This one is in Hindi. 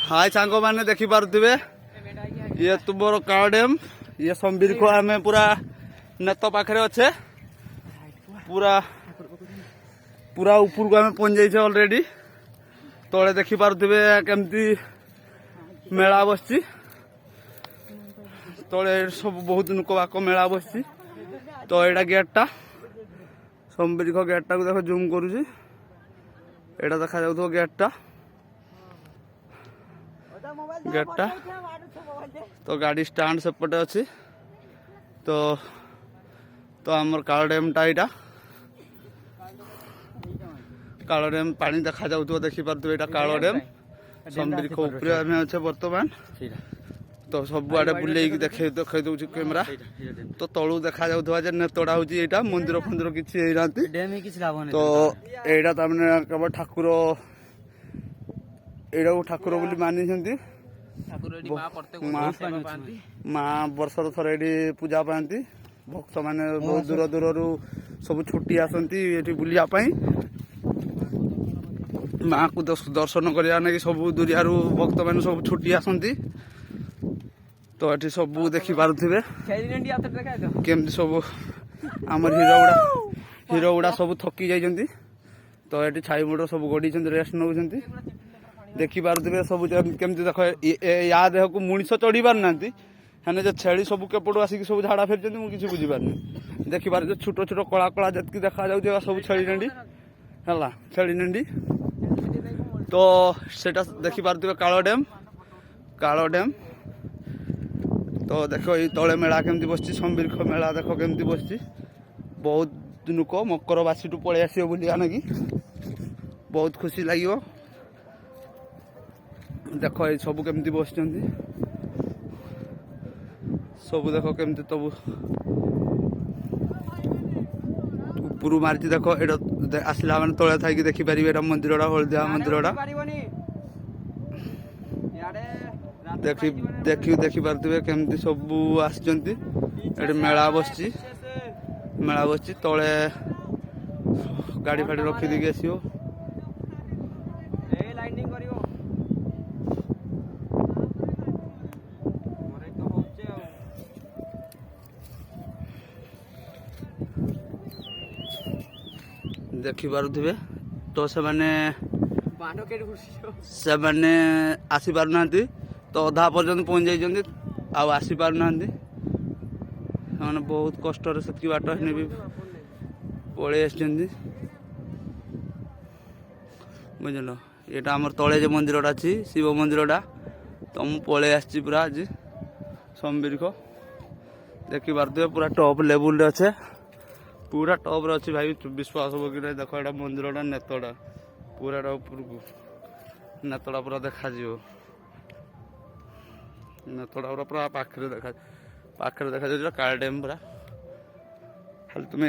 हाय सांग मैंने देखी पारे ये तुम काल डैम ये संबीर को आम पूरा नेत पाखे अच्छे पूरा पूरा ऊपर को आम पहुंच जाइए ऑलरेडी तले देखी पारे केमती मेला बस तले सब बहुत लोक बाक मेला बस तो यहाँ गेटा संबीर गेटा को देख जूम करुच्ची एटा देखा जाऊ गेटा गेटा तो गाड़ी स्टैंड सेपटे अच्छी तो तो आमर काल डैमटा यहाँ काल डैम पानी देखा जाऊ देखी पारे यहाँ काल डैम संबीर ऊपर आम अच्छे बर्तमान तो सब आड़े बुले देखे दौर कैमेरा तो तलू देखा जाऊा नेतड़ा हूँ यहाँ मंदिर फंदिर किसी तो यहाँ केवल ठाकुर यहाँ ठाकुर बोली मानी माँ वर्ष थर ये पूजा पाती भक्त मैंने बहुत दूर दूर सब छुट्टी आसती ये बुलापाई माँ को दर्शन करने सब दुनिया भक्त मैंने सब छुट्टी आसती तो ये सब देखी पारे केमती सब आम हीरो गुड़ा सब थकी जाइए तो ये छाई मुड़ सब गड़ी रेस्ट नौ देखी पारे सब केमती देख या देह को मनीष चढ़ी पार ना हेने जो छेली सब केपटू आसिक सब झाड़ा फेर मुझे बुझीपारे देखी पारे छोट छोट कला कला जी देखा जाऊँ सब छेली नेंडी है छेली नेंडी तो सेटा देखी पारे काल डैम तो देख ये तले मेला केमती बस संबीर मेला देख केमती बस बहुत लोक मकर बासी टू पलि आस बुलिया ना कि बहुत खुशी लगे देख ये सब केमती बस सब देख केमती तब ऊपर मारी देख ये आसला मैंने तले थी देखिपारे मंदिर हलदिया मंदिर देखी देखी देखी पारे केमती सब आसचंती मेला बस तले गाड़ी फाड़ी रखी देकी आसो देखी पारे तो से आसी पार ना तो अधा पर्यंत पहुंच जाइए आसी पार ना बहुत कष्ट से बाट भी पलि बुझल ये आम तले जो मंदिरटा अच्छी शिव मंदिरटा तो मुझे पलि आसी पूरा आज संबीर को देखी पारे पूरा टॉप लेवल अच्छे पूरा टॉप अच्छी भाई विश्वास हम कि देख ये मंदिरटा नेतड़ा पूरा ऊपर को नेतड़ा पूरा देखा नेतड़ा पूरा पाखे देखा काल डैम पूरा खाली तुम